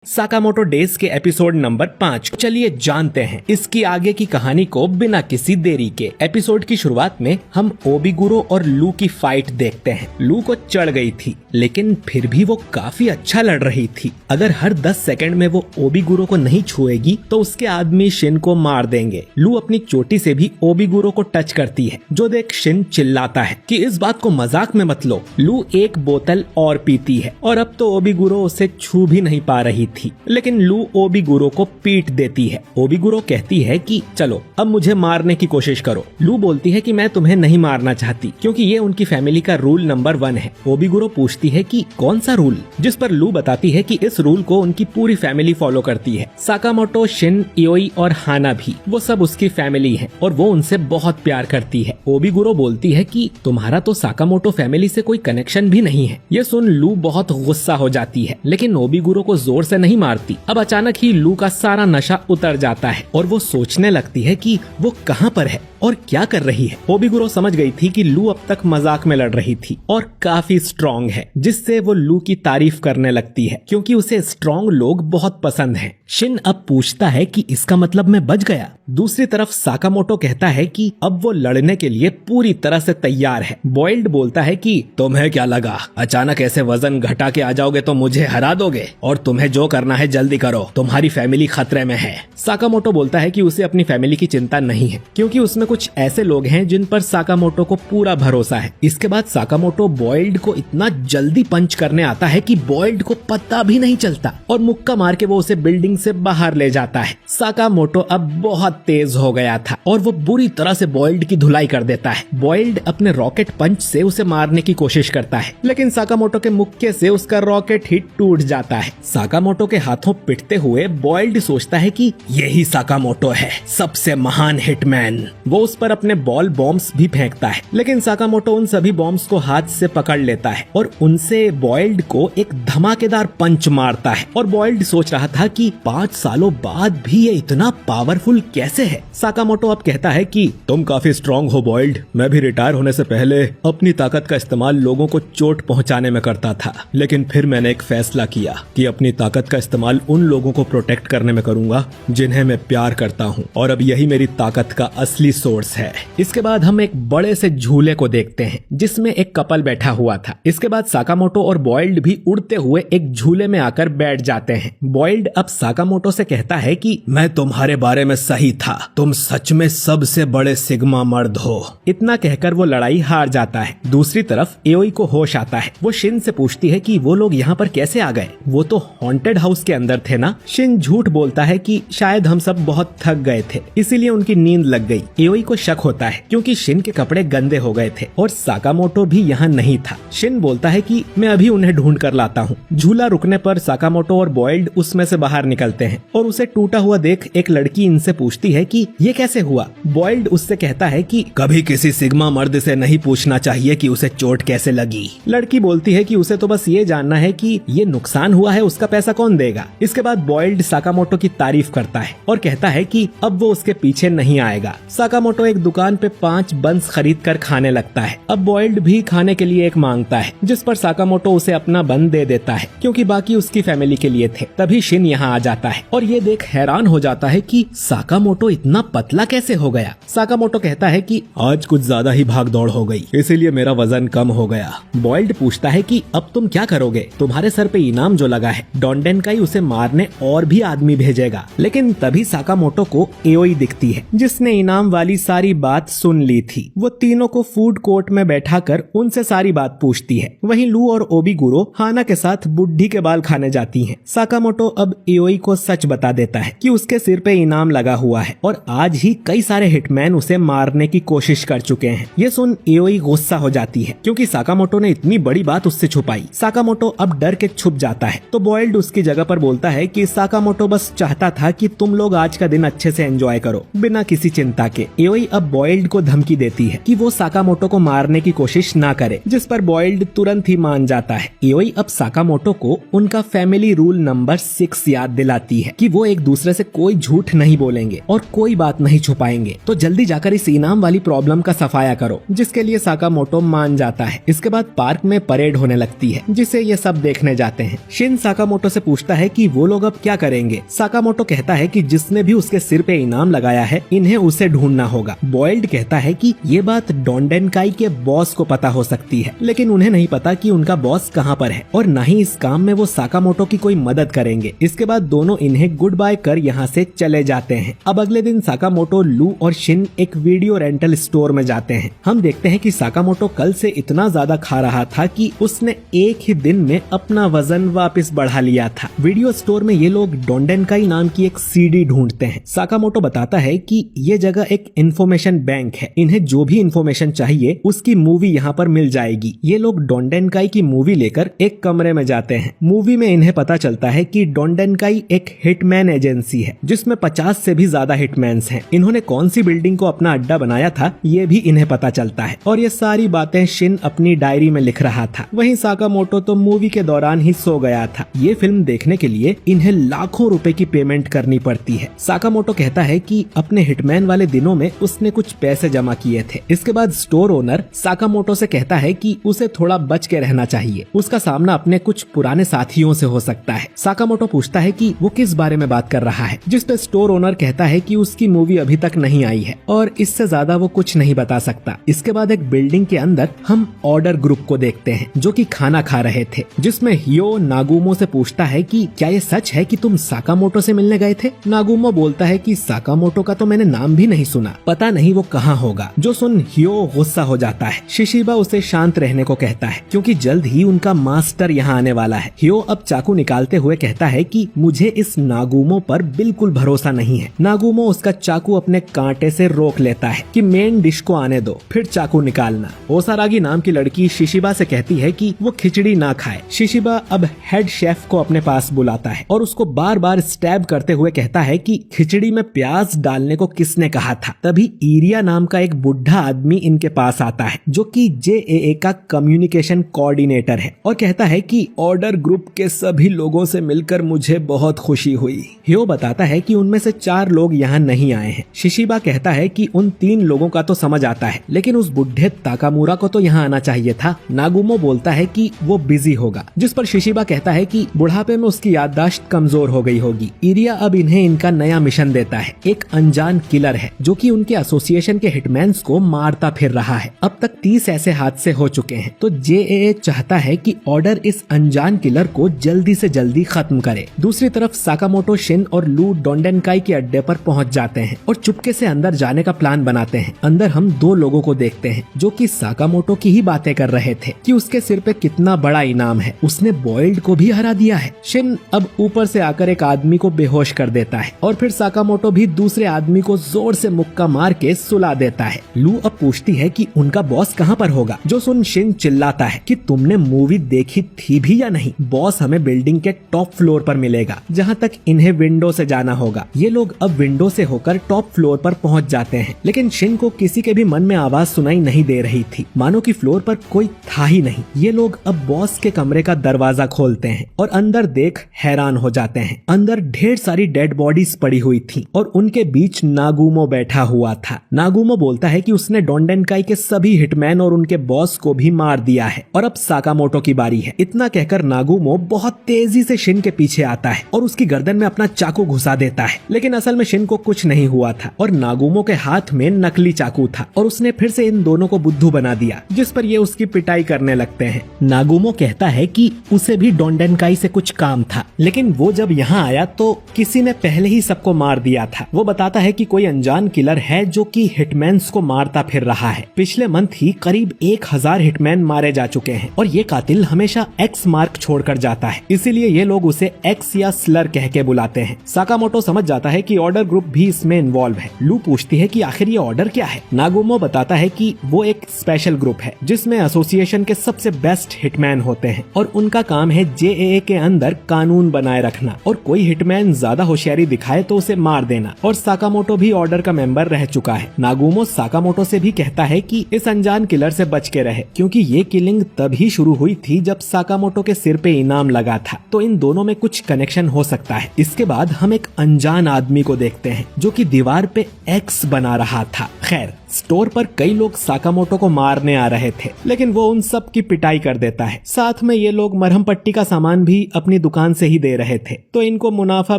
Sakamoto days के episode number 5। चलिए जानते हैं इसकी आगे की कहानी को बिना किसी देरी के। एपिसोड की शुरुआत में हम ओबिगुरो और लू की फाइट देखते हैं। लू को चढ़ गई थी, लेकिन फिर भी वो काफी अच्छा लड़ रही थी। अगर हर 10 सेकंड में वो ओबिगुरो को नहीं छुएगी तो उसके आदमी शिन को मार देंगे। लू अपनी चोटी से भी ओबिगुरो को टच करती है, जो देख शिन चिल्लाता है कि इस बात को मजाक में मत लो। लू एक बोतल और पीती है और अब तो ओबिगुरो उसे छू भी नहीं पा रही थी, लेकिन लू ओबिगुरो को पीट देती है। ओबिगुरो कहती है कि चलो अब मुझे मारने की कोशिश करो। लू बोलती है कि मैं तुम्हें नहीं मारना चाहती, क्योंकि ये उनकी फैमिली का रूल नंबर 1 है। ओबिगुरो पूछती है कि कौन सा रूल, जिस पर लू बताती है कि इस रूल को उनकी पूरी फैमिली फॉलो करती है। साकामोटो, शिन, इओई और हाना भी, वो सब उसकी फैमिली है और वो उनसे बहुत प्यार करती है। ओबिगुरो बोलती है कि तुम्हारा तो साकामोटो फैमिली से कोई कनेक्शन भी नहीं है। ये सुन लू बहुत गुस्सा हो जाती है, लेकिन ओबिगुरो को जोर से नहीं मारती। अब अचानक ही लू का सारा नशा उतर जाता है और वो सोचने लगती है कि वो कहाँ पर है और क्या कर रही है। ओबिगुरो समझ गई थी कि लू अब तक मजाक में लड़ रही थी और काफी स्ट्रॉन्ग है, जिससे वो लू की तारीफ करने लगती है, क्योंकि उसे स्ट्रॉन्ग लोग बहुत पसंद हैं। शिन अब पूछता है कि इसका मतलब मैं बच गया। दूसरी तरफ साकामोटो कहता है कि अब वो लड़ने के लिए पूरी तरह से तैयार है। बॉइल्ड बोलता है कि तुम्हें क्या लगा, अचानक ऐसे वजन घटा के आ जाओगे तो मुझे हरा दोगे, और तुम्हें जो करना है जल्दी करो, तुम्हारी फैमिली खतरे में है। साकामोटो बोलता है कि उसे अपनी फैमिली की चिंता नहीं है, क्योंकि उसमें कुछ ऐसे लोग हैं जिन पर साकामोटो को पूरा भरोसा है। इसके बाद साकामोटो बॉइल्ड को इतना जल्दी पंच करने आता है कि बॉइल्ड को पता भी नहीं चलता और मुक्का मार के वो उसे बिल्डिंग से बाहर ले जाता है। साकामोटो अब बहुत तेज हो गया था और वो बुरी तरह से बॉइल्ड की धुलाई कर देता है। बॉइल्ड अपने रॉकेट पंच से उसे मारने की कोशिश करता है, लेकिन साकामोटो के मुक्के से उसका रॉकेट ही टूट जाता है। साकामोटो के हाथों पिटते हुए बॉइल्ड सोचता है कि यही साकामोटो है, सबसे महान हिटमैन। वो उस पर अपने बॉल बॉम्ब्स भी फेंकता है, लेकिन साकामोटो उन सभी बॉम्ब्स को हाथ से पकड़ लेता है और उनसे बॉइल्ड को एक धमाकेदार पंच मारता है। और बॉइल्ड सोच रहा था कि 5 सालों बाद भी ये इतना पावरफुल कैसे है। साकामोटो अब कहता है कि तुम काफी स्ट्रॉन्ग हो बॉइल्ड, मैं भी रिटायर होने से पहले अपनी ताकत का इस्तेमाल लोगों को चोट पहुंचाने में करता था, लेकिन फिर मैंने एक फैसला किया कि अपनी ताकत का इस्तेमाल उन लोगों को प्रोटेक्ट करने में करूंगा जिन्हें मैं प्यार करता हूँ, और अब यही मेरी ताकत का असली सोर्स है। इसके बाद हम एक बड़े से झूले को देखते हैं, जिसमें एक कपल बैठा हुआ था। इसके बाद साकामोटो और बॉइल्ड भी उड़ते हुए एक झूले में आकर बैठ जाते हैं। बॉइल्ड अब साकामोटो से कहता है कि मैं तुम्हारे बारे में सही था, तुम सच में सबसे बड़े सिग्मा मर्द हो। इतना कहकर वो लड़ाई हार जाता है। दूसरी तरफ एओई को होश आता है। वो शिन से पूछती है कि वो लोग यहाँ पर कैसे आ गए, वो तो हॉन्टेड हाउस के अंदर थे ना। शिन झूठ बोलता है कि शायद हम सब बहुत थक गए थे, इसीलिए उनकी नींद लग गई। एओई को शक होता है क्योंकि शिन के कपड़े गंदे हो गए थे और साकामोटो भी यहाँ नहीं था। शिन बोलता है कि मैं अभी उन्हें ढूंढ कर लाता हूँ। झूला रुकने पर साकामोटो और बॉइल्ड उसमें से बाहर निकलते हैं और उसे टूटा हुआ देख एक लड़की इनसे पूछती है कि ये कैसे हुआ। बॉइल्ड उससे कहता है कि कभी किसी सिग्मा मर्द से नहीं पूछना चाहिए कि उसे चोट कैसे लगी। लड़की बोलती है कि उसे तो बस ये जानना है कि ये नुकसान हुआ है, उसका पैसा कौन देगा। इसके बाद बॉइल्ड साकामोटो की तारीफ करता है और कहता है कि अब वो उसके पीछे नहीं आएगा। साकामोटो एक दुकान पे 5 बंस खरीद कर खाने लगता है। अब बॉइल्ड भी खाने के लिए एक मांगता है, जिस पर साकामोटो उसे अपना बन दे देता है, क्योंकि बाकी उसकी फैमिली के लिए थे। तभी शिन यहाँ आ जाता है और ये देख हैरान हो जाता है कि साकामोटो इतना पतला कैसे हो गया। साकामोटो कहता है कि आज कुछ ज्यादा ही भाग दौड़ हो गई, इसीलिए मेरा वजन कम हो गया। बॉइल्ड पूछता है कि अब तुम क्या करोगे, तुम्हारे सर पे इनाम जो लगा है, डोंडेनकाई उसे मारने और भी आदमी भेजेगा। लेकिन तभी साकामोटो को एओई दिखती है, जिसने इनाम वाली सारी बात सुन ली थी। वो तीनों को फूड कोर्ट में बैठाकर उनसे सारी बात पूछती है। वहीं लू और ओबिगुरो हाना के साथ बुढ़ी के बाल खाने जाती हैं। साकामोटो अब एओई को सच बता देता है कि उसके सिर पे इनाम लगा हुआ है और आज ही कई सारे हिटमैन उसे मारने की कोशिश कर चुके हैं। ये सुन एओई गुस्सा हो जाती है, क्योंकि साकामोटो ने इतनी बड़ी बात उससे छुपाई। साकामोटो अब डर के छुप जाता है, तो बॉइल्ड उसकी जगह पर बोलता है कि साकामोटो बस चाहता था कि तुम लोग आज का दिन अच्छे से एंजॉय करो बिना किसी चिंता के। एओई अब बॉइल्ड को धमकी देती है कि वो साकामोटो को मारने की कोशिश ना करे, जिस पर बॉइल्ड तुरंत ही मान जाता है। एओई अब साकामोटो को उनका फैमिली रूल नंबर 6 याद दिलाती है कि वो एक दूसरे से कोई झूठ नहीं बोलेंगे और कोई बात नहीं छुपाएंगे, तो जल्दी जाकर इस इनाम वाली प्रॉब्लम का सफाया करो, जिसके लिए साकामोटो मान जाता है। इसके बाद पार्क में परेड होने लगती है, जिसे ये सब देखने जाते हैं। शिन साकामोटो से पूछता है कि वो लोग अब क्या करेंगे। साकामोटो कहता है कि जिसने भी उसके सिर पे इनाम लगाया है, इन्हें उसे ढूंढना होगा। बॉइल्ड कहता है कि ये बात डोंडेनकाई के बॉस को पता हो सकती है, लेकिन उन्हें नहीं पता कि उनका बॉस कहाँ पर है और न ही इस काम में वो साकामोटो की कोई मदद करेंगे। इसके बाद दोनों इन्हें गुड बाय कर यहाँ से चले जाते हैं। अब अगले दिन साकामोटो, लू और शिन एक वीडियो रेंटल स्टोर में जाते हैं। हम देखते हैं कि साकामोटो कल से इतना ज्यादा खा रहा था कि उसने एक ही दिन में अपना वजन वापस बढ़ा लिया था। वीडियो स्टोर में ये लोग डोंडेनकाई नाम की एक सीडी ढूंढते हैं। साकामोटो बताता है कि ये जगह एक इंफॉर्मेशन बैंक है, इन्हें जो भी इंफॉर्मेशन चाहिए उसकी मूवी यहाँ पर मिल जाएगी। ये लोग डोंडेनकाई की मूवी लेकर एक कमरे में जाते हैं। मूवी में इन्हें पता चलता है कि डोंडेनकाई एक हिटमैन एजेंसी है, जिसमें 50 से भी ज्यादा हिटमैन्स हैं। इन्होंने कौन सी बिल्डिंग को अपना अड्डा बनाया था, ये भी इन्हें पता चलता है और ये सारी बातें शिन अपनी डायरी में लिख रहा था। वहीं साकामोटो तो मूवी के दौरान ही सो गया था। ये फिल्म देखने के लिए इन्हें लाखों रुपए की पेमेंट करनी पड़ती है। साकामोटो कहता है कि अपने हिटमैन वाले दिनों में उसने कुछ पैसे जमा किए थे। इसके बाद स्टोर ओनर साकामोटो से कहता है कि उसे थोड़ा बच के रहना चाहिए, उसका सामना अपने कुछ पुराने साथियों से हो सकता है। साकामोटो पूछता है कि वो किस बारे में बात कर रहा है, जिस पे स्टोर ओनर कहता है कि उसकी मूवी अभी तक नहीं आई है और इससे ज्यादा वो कुछ नहीं बता सकता। इसके बाद एक बिल्डिंग के अंदर हम ऑर्डर ग्रुप को देखते हैं, जो कि खाना खा रहे थे, जिसमें हियो नागुमो से पूछता है कि क्या ये सच है कि तुम साकामोटो से मिलने गए थे। नागुमो बोलता है कि साकामोटो का तो मैंने नाम भी नहीं सुना, पता नहीं वो कहाँ होगा। जो सुन हियो गुस्सा हो जाता है। शिशिबा उसे शांत रहने को कहता है, क्योंकि जल्द ही उनका मास्टर यहाँ आने वाला है। हियो अब चाकू निकालते हुए कहता है कि मुझे इस नागुमो पर बिल्कुल भरोसा नहीं है। नागुमो उसका चाकू अपने कांटे से रोक लेता है कि मेन डिश को आने दो, फिर चाकू निकालना। ओसारागी नाम की लड़की शिशिबा से कहती है कि वो खिचड़ी ना खाए। शिशिबा अब हेड शेफ को अपने पास बुलाता है और उसको बार बार स्टैब करते हुए कहता है कि खिचड़ी में प्याज डालने को किसने कहा था। तभी इरिया नाम का एक बुढ़ा आदमी इनके पास आता है, जो कि जेएए का कम्युनिकेशन कोऑर्डिनेटर है, और कहता है कि ऑर्डर ग्रुप के सभी लोगों से मिलकर मुझे बहुत खुशी हुई। हियो बताता है कि उनमें से 4 लोग यहाँ नहीं आए हैं। शिशिबा कहता है कि उन 3 लोगों का तो समझ आता है, लेकिन उस बुढ़े ताकामुरा को तो यहाँ आना चाहिए था। नागुमो बोलता है कि वो बिजी होगा, जिस पर शिशिबा कहता है कि बुढ़ापे में उसकी याददाश्त कमजोर हो गई होगी। इरिया अब इन्हें इनका नया मिशन देता है। एक अनजान किलर है, जो कि उनके एसोसिएशन के हिटमैन्स को मारता फिर रहा है। अब तक 30 ऐसे हादसे हो चुके हैं, तो जेएए चाहता है कि ऑर्डर इस अनजान किलर को जल्दी से जल्दी खत्म करे। दूसरी तरफ साकामोटो, शिन और लू डोंडेनकाई के अड्डे पर पहुंच जाते हैं और चुपके से अंदर जाने का प्लान बनाते हैं। अंदर हम 2 लोगों को देखते हैं, जो कि साकामोटो की ही बातें कर रहे थे कि उसके सिर पे कितना बड़ा इनाम है, उसने बॉइल्ड को भी हरा दिया है। शिन अब ऊपर से आकर एक आदमी को बेहोश कर देता है और फिर साकामोटो भी दूसरे आदमी को जोर से मुक्का मार के सुला देता है। लू अब पूछती है कि उनका बॉस कहाँ पर होगा, जो सुन शिन चिल्लाता है कि तुमने मूवी देखी थी भी या नहीं। बॉस हमें बिल्डिंग के टॉप फ्लोर पर मिलेगा, जहाँ तक इन्हें विंडो से जाना होगा। ये लोग अब विंडो से होकर टॉप फ्लोर पर पहुँच जाते हैं, लेकिन शिन को किसी के भी मन में आवाज सुनाई नहीं दे रही थी, मानो कि फ्लोर पर कोई था ही नहीं। ये लोग अब बॉस के कमरे का दरवाजा खोलते हैं और अंदर देख हैरान हो जाते हैं। अंदर ढेर सारी डेड बॉडीज पड़ी हुई थी और उनके बीच नागुमो बैठा हुआ था। नागुमो बोलता है कि उसने डोंडेनकाई के सभी हिटमैन और उनके बॉस को भी मार दिया है और अब साकामोटो की बारी है। इतना कहकर नागुमो बहुत तेजी से शिन के पीछे आता है और उसकी गर्दन में अपना चाकू घुसा देता है, लेकिन असल में शिन को कुछ नहीं हुआ था और नागुमो के हाथ में नकली चाकू था और उसने फिर से इन दोनों को बुद्धू बना दिया, जिस पर ये उसकी पिटाई करने लगते हैं। नागुमो कहता है कि उसे भी डोंडेनकाई से कुछ काम था, लेकिन वो जब यहाँ आया तो किसी ने पहले ही सबको मार दिया था। वो बताता है कि कोई अनजान किलर है जो कि हिटमैन्स को मारता फिर रहा है। पिछले मंथ ही करीब 1000 हिटमैन मारे जा चुके हैं और ये कातिल हमेशा एक्स मार्क छोड़कर जाता है, इसीलिए ये लोग उसे एक्स या स्लर कह के बुलाते हैं। साकामोटो समझ जाता है कि ऑर्डर ग्रुप भी इसमें इन्वॉल्व है। लू पूछती है कि आखिर ये ऑर्डर क्या है। नागुमो बताता है कि वो एक स्पेशल ग्रुप है जिसमें एसोसिएशन के सबसे बेस्ट हिटमैन होते हैं और उनका काम है जेएए के अंदर कानून बनाए रखना और कोई हिटमैन ज्यादा होशियारी दिखाए तो उसे मार देना। और साकामोटो भी ऑर्डर का मेंबर रह चुका है। नागुमो साकामोटो से भी कहता है कि इस अनजान किलर से बच के रहे, क्योंकि ये किलिंग तभी शुरू हुई थी जब साकामोटो के सिर पे इनाम लगा था, तो इन दोनों में कुछ कनेक्शन हो सकता है। इसके बाद हम एक अनजान आदमी को देखते हैं जो कि दीवार पे एक्स बना रहा था। खैर, स्टोर पर कई लोग साकामोटो को मारने आ रहे थे, लेकिन वो उन सब की पिटाई कर देता है। साथ में ये लोग मरहम पट्टी का सामान भी अपनी दुकान से ही दे रहे थे, तो इनको मुनाफा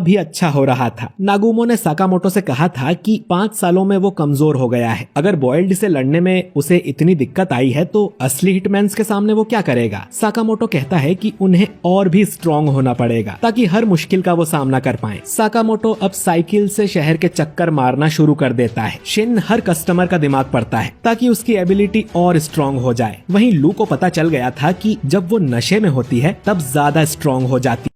भी अच्छा हो रहा था। नागुमो ने साकामोटो से कहा था कि 5 सालों में वो कमजोर हो गया है। अगर बॉयल्ड से लड़ने में उसे इतनी दिक्कत आई है तो असली हिटमैन्स के सामने वो क्या करेगा। साकामोटो कहता है कि उन्हें और भी स्ट्रॉन्ग होना पड़ेगा ताकि हर मुश्किल का वो सामना कर पाए। साकामोटो अब साइकिल से शहर के चक्कर मारना शुरू कर देता है। शिन हर कस्टमर का दिमाग पड़ता है ताकि उसकी एबिलिटी और स्ट्रॉन्ग हो जाए। वहीं लू को पता चल गया था कि जब वो नशे में होती है तब ज्यादा स्ट्रॉन्ग हो जाती है।